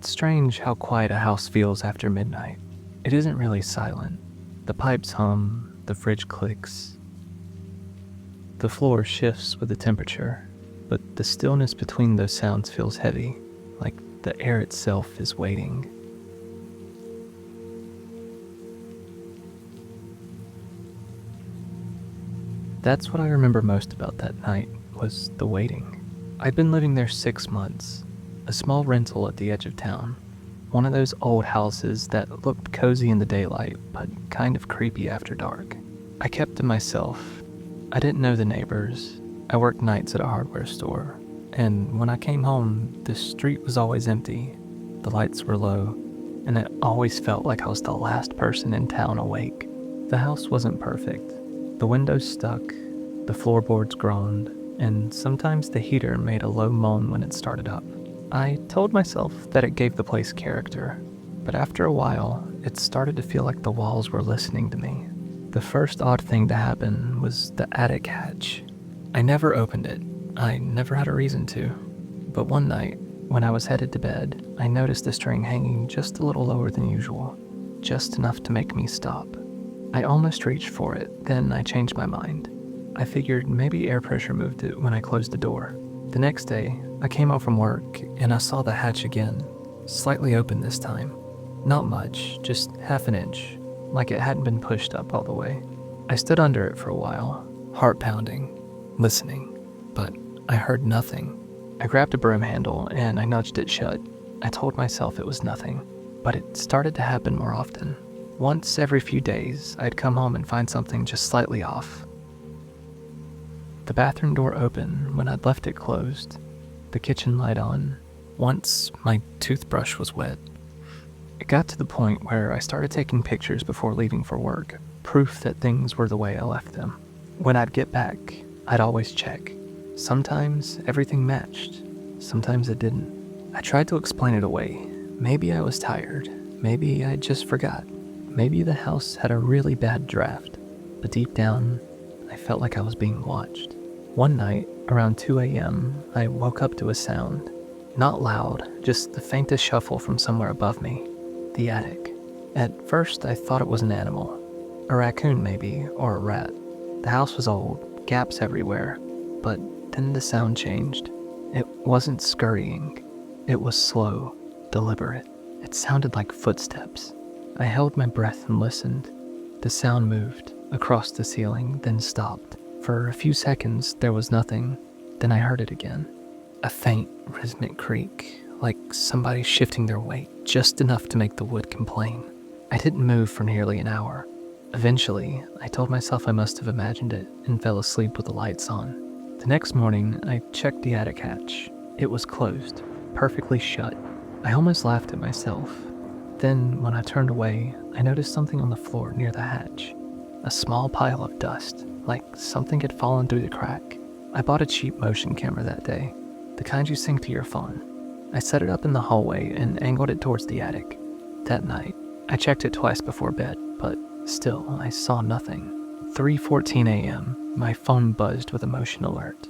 It's strange how quiet a house feels after midnight. It isn't really silent. The pipes hum, the fridge clicks. The floor shifts with the temperature, but the stillness between those sounds feels heavy, like the air itself is waiting. That's what I remember most about that night, was the waiting. I'd been living there 6 months, a small rental at the edge of town. One of those old houses that looked cozy in the daylight, but kind of creepy after dark. I kept to myself. I didn't know the neighbors. I worked nights at a hardware store, and when I came home, the street was always empty. The lights were low, and it always felt like I was the last person in town awake. The house wasn't perfect. The windows stuck, the floorboards groaned, and sometimes the heater made a low moan when it started up. I told myself that it gave the place character, but after a while, it started to feel like the walls were listening to me. The first odd thing to happen was the attic hatch. I never opened it. I never had a reason to. But one night, when I was headed to bed, I noticed the string hanging just a little lower than usual, just enough to make me stop. I almost reached for it, then I changed my mind. I figured maybe air pressure moved it when I closed the door. The next day, I came out from work and I saw the hatch again, slightly open this time. Not much, just half an inch, like it hadn't been pushed up all the way. I stood under it for a while, heart pounding, listening, but I heard nothing. I grabbed a broom handle and I nudged it shut. I told myself it was nothing, but it started to happen more often. Once every few days, I'd come home and find something just slightly off. The bathroom door opened when I'd left it closed, the kitchen light on. Once, my toothbrush was wet. It got to the point where I started taking pictures before leaving for work, proof that things were the way I left them. When I'd get back, I'd always check. Sometimes everything matched, sometimes it didn't. I tried to explain it away. Maybe I was tired, maybe I just forgot. Maybe the house had a really bad draft, but deep down, I felt like I was being watched. One night, around 2 a.m., I woke up to a sound. Not loud, just the faintest shuffle from somewhere above me. The attic. At first, I thought it was an animal. A raccoon maybe, or a rat. The house was old, gaps everywhere, but then the sound changed. It wasn't scurrying. It was slow, deliberate. It sounded like footsteps. I held my breath and listened. The sound moved across the ceiling, then stopped. For a few seconds, there was nothing. Then I heard it again. A faint, rhythmic creak, like somebody shifting their weight, just enough to make the wood complain. I didn't move for nearly an hour. Eventually, I told myself I must have imagined it and fell asleep with the lights on. The next morning, I checked the attic hatch. It was closed, perfectly shut. I almost laughed at myself. Then, when I turned away, I noticed something on the floor near the hatch. A small pile of dust, like something had fallen through the crack. I bought a cheap motion camera that day, the kind you sync to your phone. I set it up in the hallway and angled it towards the attic. That night, I checked it twice before bed, but still, I saw nothing. 3:14 a.m., my phone buzzed with a motion alert.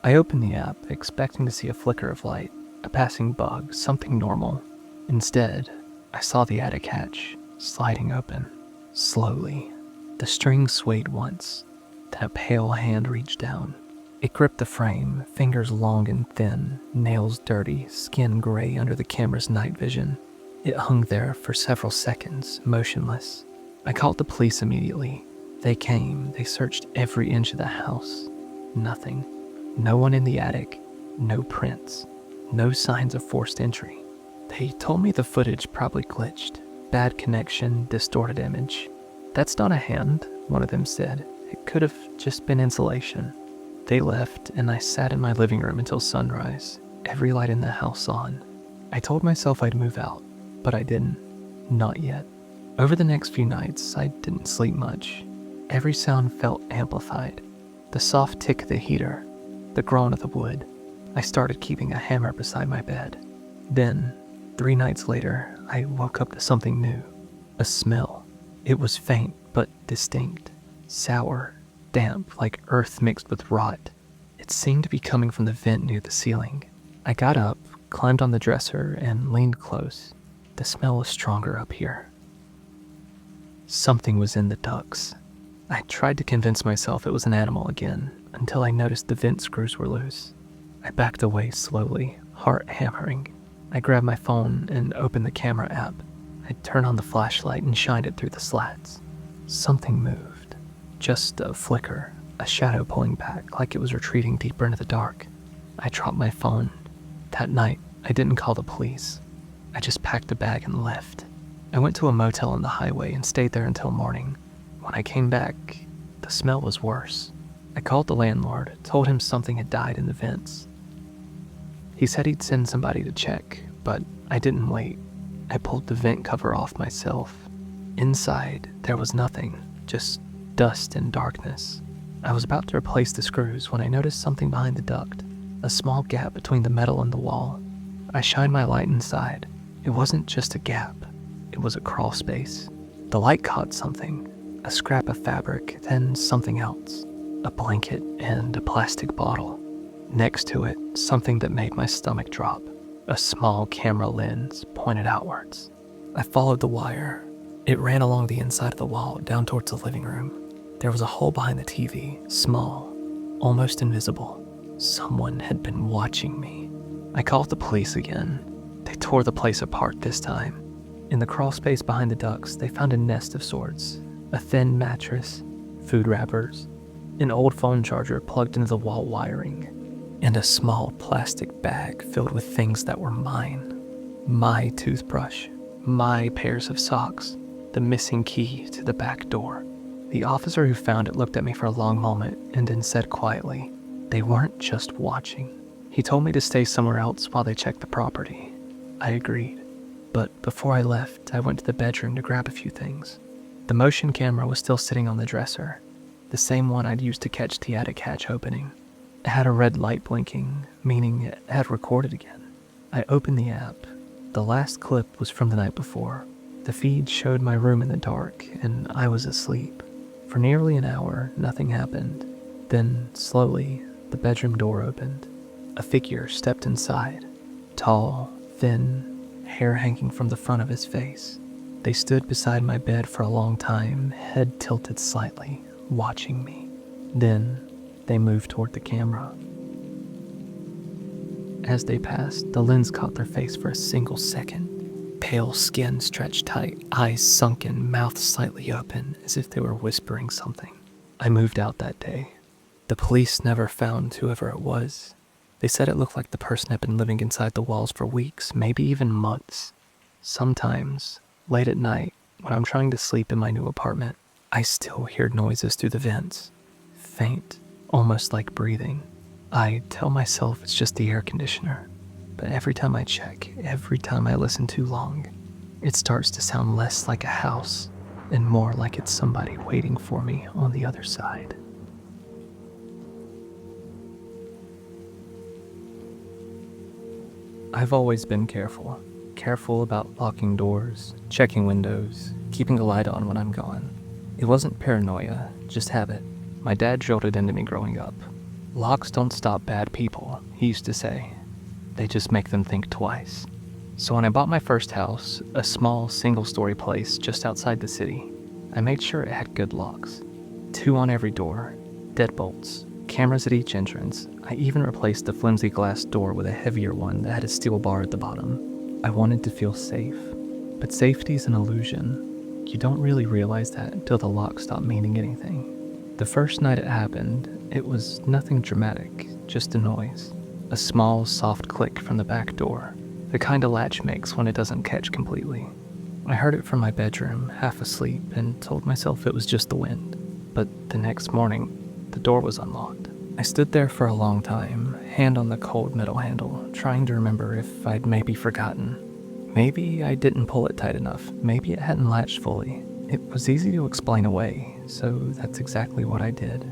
I opened the app, expecting to see a flicker of light, a passing bug, something normal. Instead, I saw the attic hatch sliding open, slowly. The string swayed once, then a pale hand reached down. It gripped the frame, fingers long and thin, nails dirty, skin gray under the camera's night vision. It hung there for several seconds, motionless. I called the police immediately. They came, they searched every inch of the house. Nothing. No one in the attic, no prints, no signs of forced entry. They told me the footage probably glitched. Bad connection, distorted image. That's not a hand, one of them said. It could have just been insulation. They left, and I sat in my living room until sunrise, every light in the house on. I told myself I'd move out, but I didn't. Not yet. Over the next few nights, I didn't sleep much. Every sound felt amplified. The soft tick of the heater, the groan of the wood. I started keeping a hammer beside my bed. Then, 3 nights later, I woke up to something new. A smell. It was faint, but distinct. Sour, damp, like earth mixed with rot. It seemed to be coming from the vent near the ceiling. I got up, climbed on the dresser and leaned close. The smell was stronger up here. Something was in the ducts. I tried to convince myself it was an animal again, until I noticed the vent screws were loose. I backed away slowly, heart hammering. I grabbed my phone and opened the camera app. I turned on the flashlight and shined it through the slats. Something moved. Just a flicker, a shadow pulling back like it was retreating deeper into the dark. I dropped my phone. That night, I didn't call the police. I just packed a bag and left. I went to a motel on the highway and stayed there until morning. When I came back, the smell was worse. I called the landlord, told him something had died in the vents. He said he'd send somebody to check, but I didn't wait. I pulled the vent cover off myself. Inside, there was nothing, just dust and darkness. I was about to replace the screws when I noticed something behind the duct, a small gap between the metal and the wall. I shined my light inside. It wasn't just a gap, it was a crawl space. The light caught something, a scrap of fabric, then something else, a blanket and a plastic bottle. Next to it, something that made my stomach drop, a small camera lens pointed outwards. I followed the wire. It ran along the inside of the wall down towards the living room. There was a hole behind the TV, small, almost invisible. Someone had been watching me. I called the police again. They tore the place apart this time. In the crawl space behind the ducts, they found a nest of sorts, a thin mattress, food wrappers, an old phone charger plugged into the wall wiring, and a small plastic bag filled with things that were mine. My toothbrush, my pairs of socks, the missing key to the back door. The officer who found it looked at me for a long moment and then said quietly, "They weren't just watching." He told me to stay somewhere else while they checked the property. I agreed, but before I left, I went to the bedroom to grab a few things. The motion camera was still sitting on the dresser, the same one I'd used to catch the attic hatch opening. It had a red light blinking, meaning it had recorded again. I opened the app. The last clip was from the night before. The feed showed my room in the dark, and I was asleep. For nearly an hour, nothing happened. Then, slowly, the bedroom door opened. A figure stepped inside. Tall, thin, hair hanging from the front of his face. They stood beside my bed for a long time, head tilted slightly, watching me. Then, they moved toward the camera. As they passed, the lens caught their face for a single second. Pale skin stretched tight, eyes sunken, mouth slightly open, as if they were whispering something. I moved out that day. The police never found whoever it was. They said it looked like the person had been living inside the walls for weeks, maybe even months. Sometimes, late at night, when I'm trying to sleep in my new apartment, I still hear noises through the vents. Faint, almost like breathing. I tell myself it's just the air conditioner. But every time I check, every time I listen too long, it starts to sound less like a house and more like it's somebody waiting for me on the other side. I've always been careful. Careful about locking doors, checking windows, keeping a light on when I'm gone. It wasn't paranoia, just habit. My dad drilled it into me growing up. Locks don't stop bad people, he used to say. They just make them think twice. So when I bought my first house, a small single-story place just outside the city, I made sure it had good locks. 2 on every door, deadbolts, cameras at each entrance. I even replaced the flimsy glass door with a heavier one that had a steel bar at the bottom. I wanted to feel safe. But safety's an illusion. You don't really realize that until the lock stopped meaning anything. The first night it happened, it was nothing dramatic, just a noise. A small, soft click from the back door, the kind a latch makes when it doesn't catch completely. I heard it from my bedroom, half asleep, and told myself it was just the wind. But the next morning, the door was unlocked. I stood there for a long time, hand on the cold metal handle, trying to remember if I'd maybe forgotten. Maybe I didn't pull it tight enough, maybe it hadn't latched fully. It was easy to explain away, so that's exactly what I did.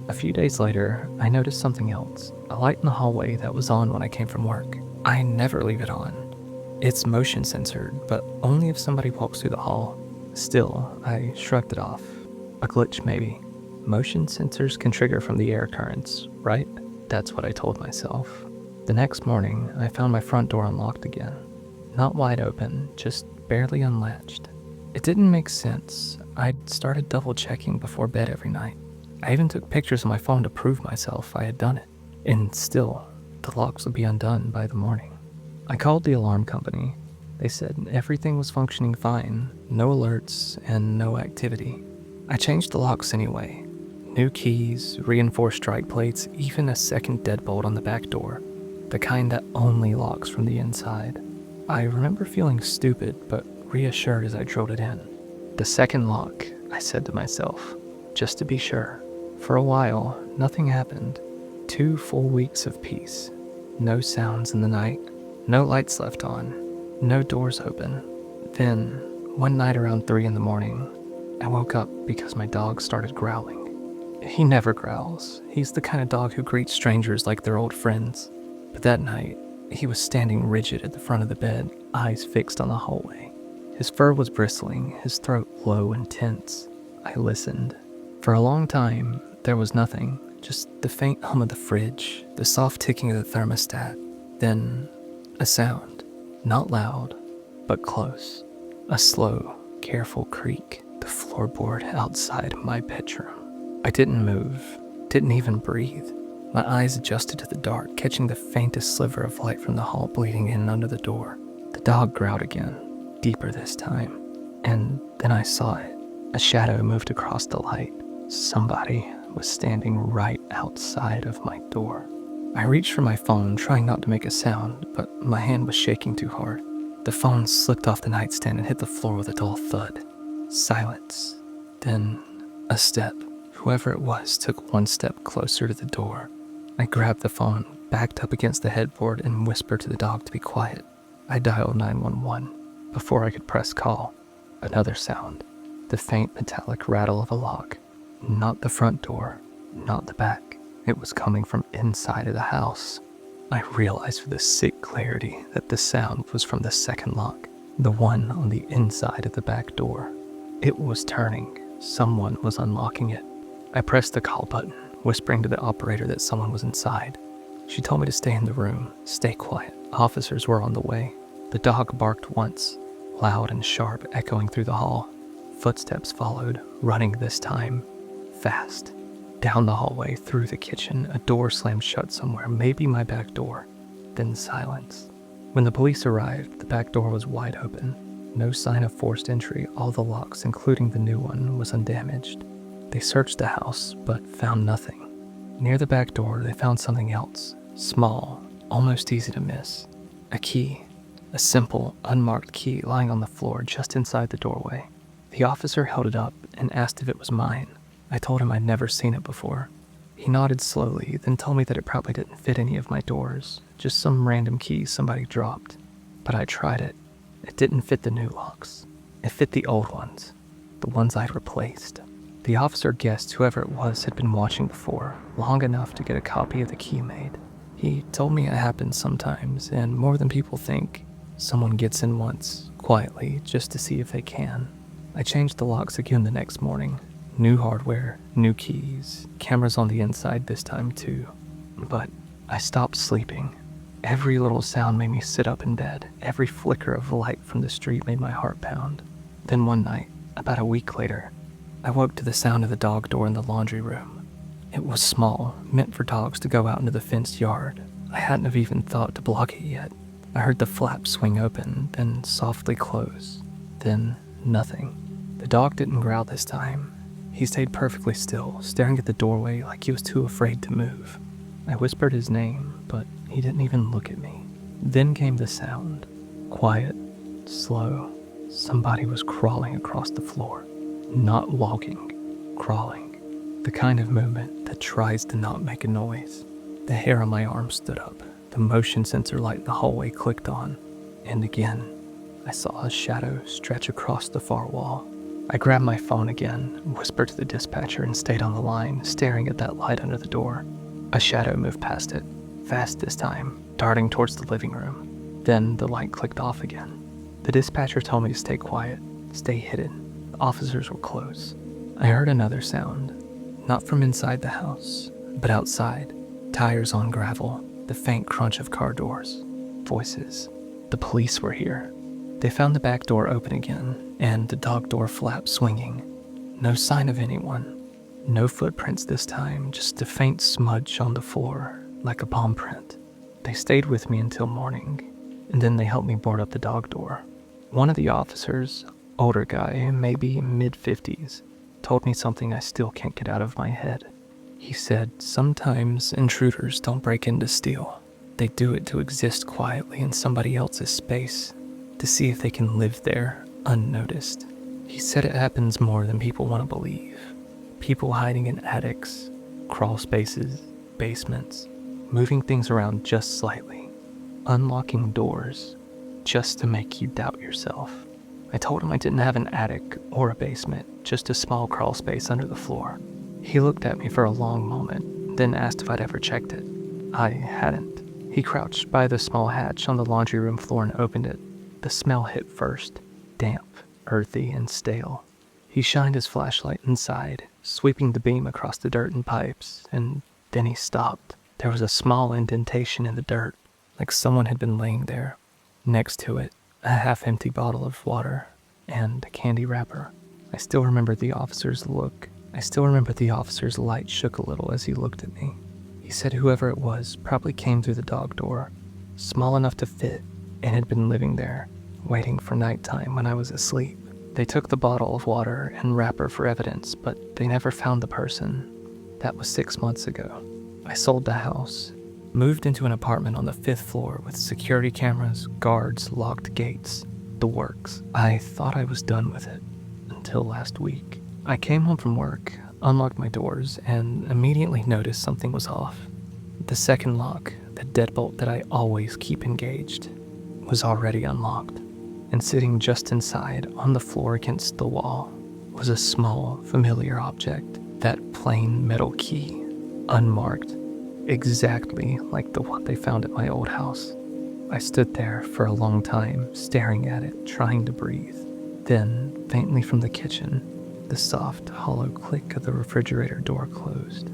A few days later, I noticed something else, a light in the hallway that was on when I came from work. I never leave it on. It's motion censored, but only if somebody walks through the hall. Still, I shrugged it off. A glitch, maybe. Motion sensors can trigger from the air currents, right? That's what I told myself. The next morning, I found my front door unlocked again. Not wide open, just barely unlatched. It didn't make sense. I'd started double checking before bed every night. I even took pictures on my phone to prove myself I had done it. And still, the locks would be undone by the morning. I called the alarm company. They said everything was functioning fine, no alerts, and no activity. I changed the locks anyway. New keys, reinforced strike plates, even a second deadbolt on the back door. The kind that only locks from the inside. I remember feeling stupid, but reassured as I drilled it in. The second lock, I said to myself, just to be sure. For a while, nothing happened. 2 full weeks of peace. No sounds in the night, no lights left on, no doors open. Then, one night around 3 in the morning, I woke up because my dog started growling. He never growls. He's the kind of dog who greets strangers like they're old friends. But that night, he was standing rigid at the front of the bed, eyes fixed on the hallway. His fur was bristling, his throat low and tense. I listened. For a long time, there was nothing, just the faint hum of the fridge, the soft ticking of the thermostat. Then, a sound. Not loud, but close. A slow, careful creak, the floorboard outside my bedroom. I didn't move, didn't even breathe. My eyes adjusted to the dark, catching the faintest sliver of light from the hall bleeding in under the door. The dog growled again, deeper this time. And then I saw it. A shadow moved across the light. Somebody was standing right outside of my door. I reached for my phone, trying not to make a sound, but my hand was shaking too hard. The phone slipped off the nightstand and hit the floor with a dull thud. Silence. Then a step. Whoever it was took one step closer to the door. I grabbed the phone, backed up against the headboard, and whispered to the dog to be quiet. I dialed 911. Before I could press call, another sound. The faint metallic rattle of a lock. Not the front door, not the back. It was coming from inside of the house. I realized with a sick clarity that the sound was from the second lock, the one on the inside of the back door. It was turning. Someone was unlocking it. I pressed the call button, whispering to the operator that someone was inside. She told me to stay in the room, stay quiet. Officers were on the way. The dog barked once, loud and sharp, echoing through the hall. Footsteps followed, running this time, fast. Down the hallway, through the kitchen, a door slammed shut somewhere, maybe my back door. Then silence. When the police arrived, the back door was wide open. No sign of forced entry. All the locks, including the new one, was undamaged. They searched the house, but found nothing. Near the back door, they found something else. Small, almost easy to miss. A key. A simple, unmarked key lying on the floor just inside the doorway. The officer held it up and asked if it was mine. I told him I'd never seen it before. He nodded slowly, then told me that it probably didn't fit any of my doors, just some random key somebody dropped. But I tried it. It didn't fit the new locks. It fit the old ones, the ones I'd replaced. The officer guessed whoever it was had been watching before, long enough to get a copy of the key made. He told me it happens sometimes, and more than people think. Someone gets in once, quietly, just to see if they can. I changed the locks again the next morning. New hardware, new keys, cameras on the inside this time too. But I stopped sleeping. Every little sound made me sit up in bed. Every flicker of light from the street made my heart pound. Then one night, about a week later, I woke to the sound of the dog door in the laundry room. It was small, meant for dogs to go out into the fenced yard. I hadn't have even thought to block it yet. I heard the flap swing open, then softly close. Then nothing. The dog didn't growl this time. He stayed perfectly still, staring at the doorway like he was too afraid to move. I whispered his name, but he didn't even look at me. Then came the sound. Quiet, slow. Somebody was crawling across the floor. Not walking, crawling. The kind of movement that tries to not make a noise. The hair on my arm stood up. The motion sensor light in the hallway clicked on. And again, I saw a shadow stretch across the far wall. I grabbed my phone again, whispered to the dispatcher, and stayed on the line, staring at that light under the door. A shadow moved past it, fast this time, darting towards the living room. Then the light clicked off again. The dispatcher told me to stay quiet, stay hidden. The officers were close. I heard another sound, not from inside the house, but outside. Tires on gravel, the faint crunch of car doors, voices. The police were here. They found the back door open again, and the dog door flap swinging. No sign of anyone. No footprints this time, just a faint smudge on the floor, like a palm print. They stayed with me until morning, and then they helped me board up the dog door. One of the officers, older guy, maybe mid-50s, told me something I still can't get out of my head. He said, sometimes intruders don't break in to steal. They do it to exist quietly in somebody else's space, to see if they can live there unnoticed. He said it happens more than people want to believe. People hiding in attics, crawl spaces, basements, moving things around just slightly, unlocking doors just to make you doubt yourself. I told him I didn't have an attic or a basement, just a small crawl space under the floor. He looked at me for a long moment, then asked if I'd ever checked it. I hadn't. He crouched by the small hatch on the laundry room floor and opened it. The smell hit first, damp, earthy, and stale. He shined his flashlight inside, sweeping the beam across the dirt and pipes, and then he stopped. There was a small indentation in the dirt, like someone had been laying there. Next to it, a half-empty bottle of water and a candy wrapper. I still remember the officer's look. I still remember the officer's light shook a little as he looked at me. He said whoever it was probably came through the dog door, small enough to fit, and had been living there, waiting for nighttime when I was asleep. They took the bottle of water and wrapper for evidence, but they never found the person. That was 6 months ago. I sold the house, moved into an apartment on the 5th floor with security cameras, guards, locked gates, the works. I thought I was done with it, until last week. I came home from work, unlocked my doors, and immediately noticed something was off. The second lock, the deadbolt that I always keep engaged, was already unlocked. And sitting just inside, on the floor against the wall, was a small, familiar object. That plain metal key, unmarked, exactly like the one they found at my old house. I stood there for a long time, staring at it, trying to breathe. Then, faintly from the kitchen, the soft, hollow click of the refrigerator door closed.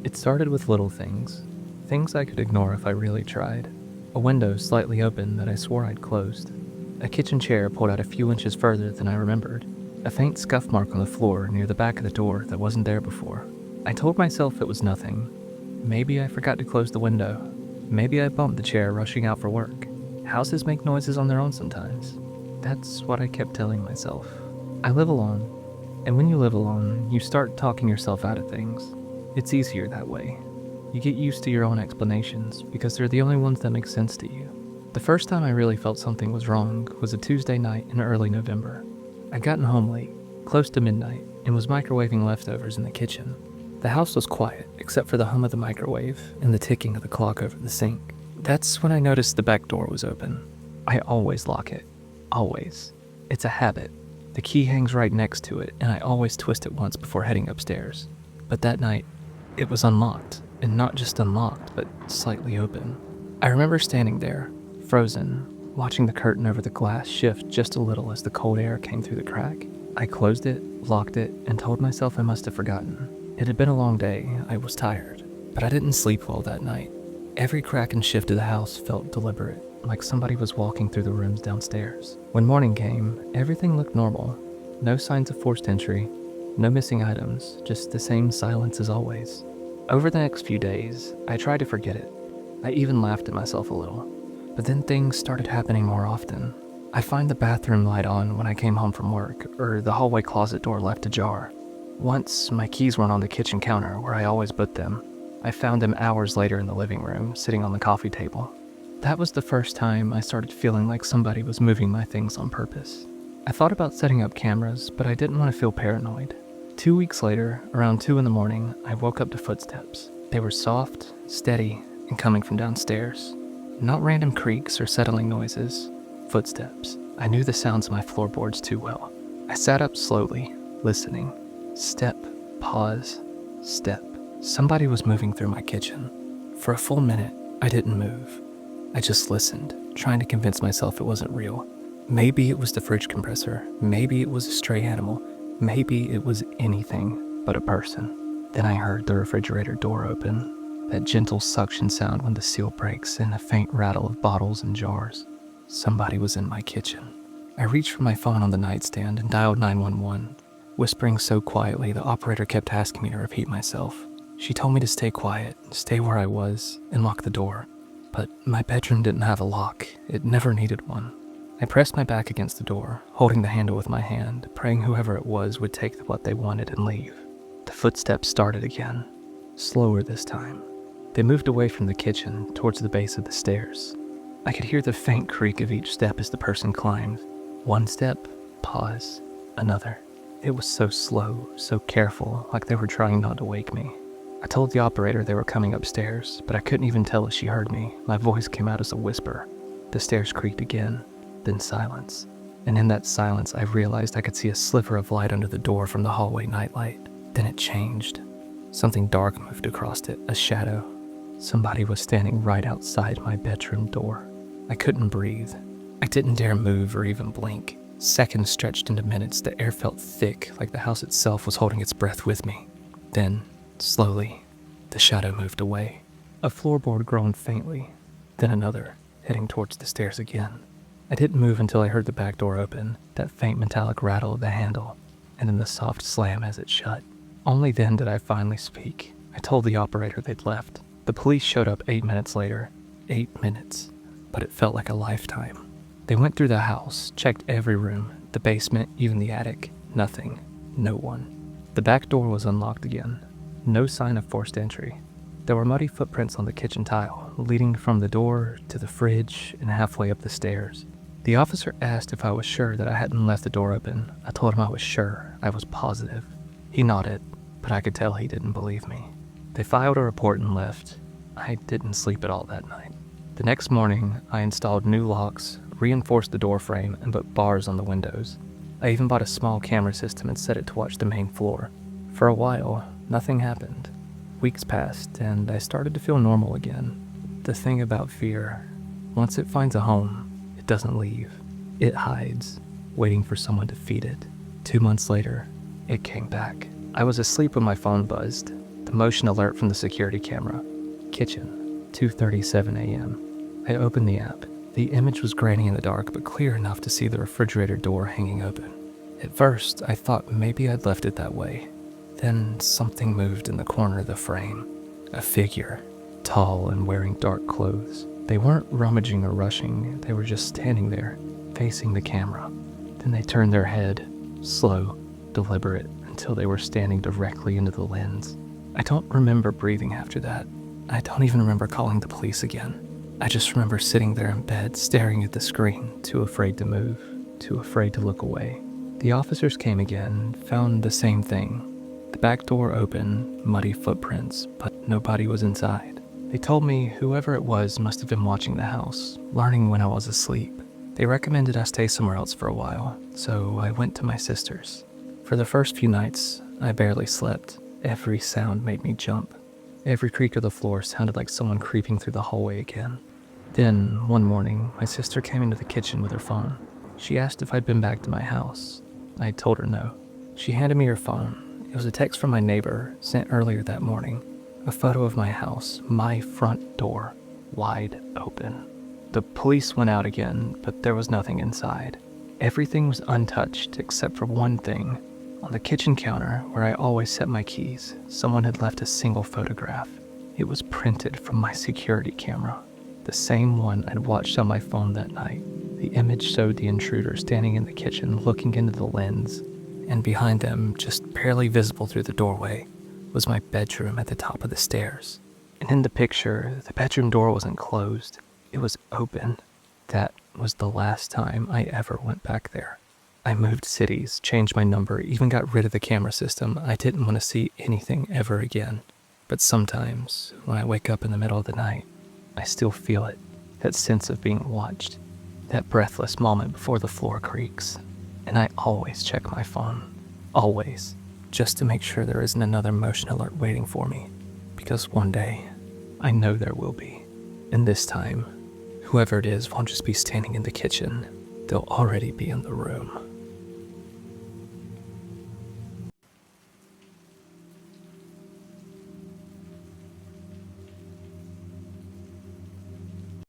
It started with little things I could ignore if I really tried. A window slightly open that I swore I'd closed. A kitchen chair pulled out a few inches further than I remembered. A faint scuff mark on the floor near the back of the door that wasn't there before. I told myself it was nothing. Maybe I forgot to close the window. Maybe I bumped the chair rushing out for work. Houses make noises on their own sometimes. That's what I kept telling myself. I live alone, and when you live alone, you start talking yourself out of things. It's easier that way. You get used to your own explanations because they're the only ones that make sense to you. The first time I really felt something was wrong was a Tuesday night in early November. I'd gotten home late, close to midnight, and was microwaving leftovers in the kitchen. The house was quiet, except for the hum of the microwave and the ticking of the clock over the sink. That's when I noticed the back door was open. I always lock it. Always. It's a habit. The key hangs right next to it, and I always twist it once before heading upstairs. But that night, it was unlocked. And not just unlocked, but slightly open. I remember standing there, frozen, watching the curtain over the glass shift just a little as the cold air came through the crack. I closed it, locked it, and told myself I must have forgotten. It had been a long day, I was tired, but I didn't sleep well that night. Every crack and shift of the house felt deliberate, like somebody was walking through the rooms downstairs. When morning came, everything looked normal. No signs of forced entry, no missing items, just the same silence as always. Over the next few days, I tried to forget it. I even laughed at myself a little. But then things started happening more often. I'd find the bathroom light on when I came home from work, or the hallway closet door left ajar. Once, my keys weren't on the kitchen counter where I always put them. I found them hours later in the living room, sitting on the coffee table. That was the first time I started feeling like somebody was moving my things on purpose. I thought about setting up cameras, but I didn't want to feel paranoid. 2 weeks later, around 2 in the morning, I woke up to footsteps. They were soft, steady, and coming from downstairs. Not random creaks or settling noises. Footsteps. I knew the sounds of my floorboards too well. I sat up slowly, listening. Step, pause, step. Somebody was moving through my kitchen. For a full minute, I didn't move. I just listened, trying to convince myself it wasn't real. Maybe it was the fridge compressor. Maybe it was a stray animal. Maybe it was anything but a person. Then I heard the refrigerator door open, that gentle suction sound when the seal breaks, and a faint rattle of bottles and jars. Somebody was in my kitchen. I reached for my phone on the nightstand and dialed 911. Whispering so quietly, the operator kept asking me to repeat myself. She told me to stay quiet, stay where I was, and lock the door. But my bedroom didn't have a lock. It never needed one. I pressed my back against the door, holding the handle with my hand, praying whoever it was would take what they wanted and leave. The footsteps started again, slower this time. They moved away from the kitchen, towards the base of the stairs. I could hear the faint creak of each step as the person climbed. One step, pause, another. It was so slow, so careful, like they were trying not to wake me. I told the operator they were coming upstairs, but I couldn't even tell if she heard me. My voice came out as a whisper. The stairs creaked again, then silence. And in that silence, I realized I could see a sliver of light under the door from the hallway nightlight. Then it changed. Something dark moved across it, a shadow. Somebody was standing right outside my bedroom door. I couldn't breathe. I didn't dare move or even blink. Seconds stretched into minutes. The air felt thick, like the house itself was holding its breath with me. Then, slowly, the shadow moved away. A floorboard groaned faintly, then another, heading towards the stairs again. I didn't move until I heard the back door open, that faint metallic rattle of the handle, and then the soft slam as it shut. Only then did I finally speak. I told the operator they'd left. The police showed up 8 minutes later. 8 minutes. But it felt like a lifetime. They went through the house, checked every room, the basement, even the attic. Nothing. No one. The back door was unlocked again. No sign of forced entry. There were muddy footprints on the kitchen tile, leading from the door to the fridge and halfway up the stairs. The officer asked if I was sure that I hadn't left the door open. I told him I was sure. I was positive. He nodded, but I could tell he didn't believe me. They filed a report and left. I didn't sleep at all that night. The next morning, I installed new locks, reinforced the door frame, and put bars on the windows. I even bought a small camera system and set it to watch the main floor. For a while, nothing happened. Weeks passed, and I started to feel normal again. The thing about fear, once it finds a home, it doesn't leave. It hides, waiting for someone to feed it. 2 months later, it came back. I was asleep when my phone buzzed. The motion alert from the security camera. Kitchen, 2:37 a.m. I opened the app. The image was grainy in the dark, but clear enough to see the refrigerator door hanging open. At first, I thought maybe I'd left it that way. Then something moved in the corner of the frame. A figure, tall and wearing dark clothes. They weren't rummaging or rushing, they were just standing there, facing the camera. Then they turned their head, slow, deliberate, until they were standing directly into the lens. I don't remember breathing after that. I don't even remember calling the police again. I just remember sitting there in bed, staring at the screen, too afraid to move, too afraid to look away. The officers came again, found the same thing. The back door open, muddy footprints, but nobody was inside. They told me whoever it was must have been watching the house, learning when I was asleep. They recommended I stay somewhere else for a while, so I went to my sister's. For the first few nights, I barely slept. Every sound made me jump. Every creak of the floor sounded like someone creeping through the hallway again. Then, one morning, my sister came into the kitchen with her phone. She asked if I'd been back to my house. I told her no. She handed me her phone. It was a text from my neighbor, sent earlier that morning. A photo of my house, my front door, wide open. The police went out again, but there was nothing inside. Everything was untouched except for one thing. On the kitchen counter, where I always set my keys, someone had left a single photograph. It was printed from my security camera. The same one I'd watched on my phone that night. The image showed the intruder standing in the kitchen looking into the lens, and behind them, just barely visible through the doorway, was my bedroom at the top of the stairs. And in the picture, the bedroom door wasn't closed. It was open. That was the last time I ever went back there. I moved cities, changed my number, even got rid of the camera system. I didn't want to see anything ever again. But sometimes, when I wake up in the middle of the night, I still feel it, that sense of being watched, that breathless moment before the floor creaks. And I always check my phone, always, just to make sure there isn't another motion alert waiting for me. Because one day, I know there will be. And this time, whoever it is won't just be standing in the kitchen, they'll already be in the room.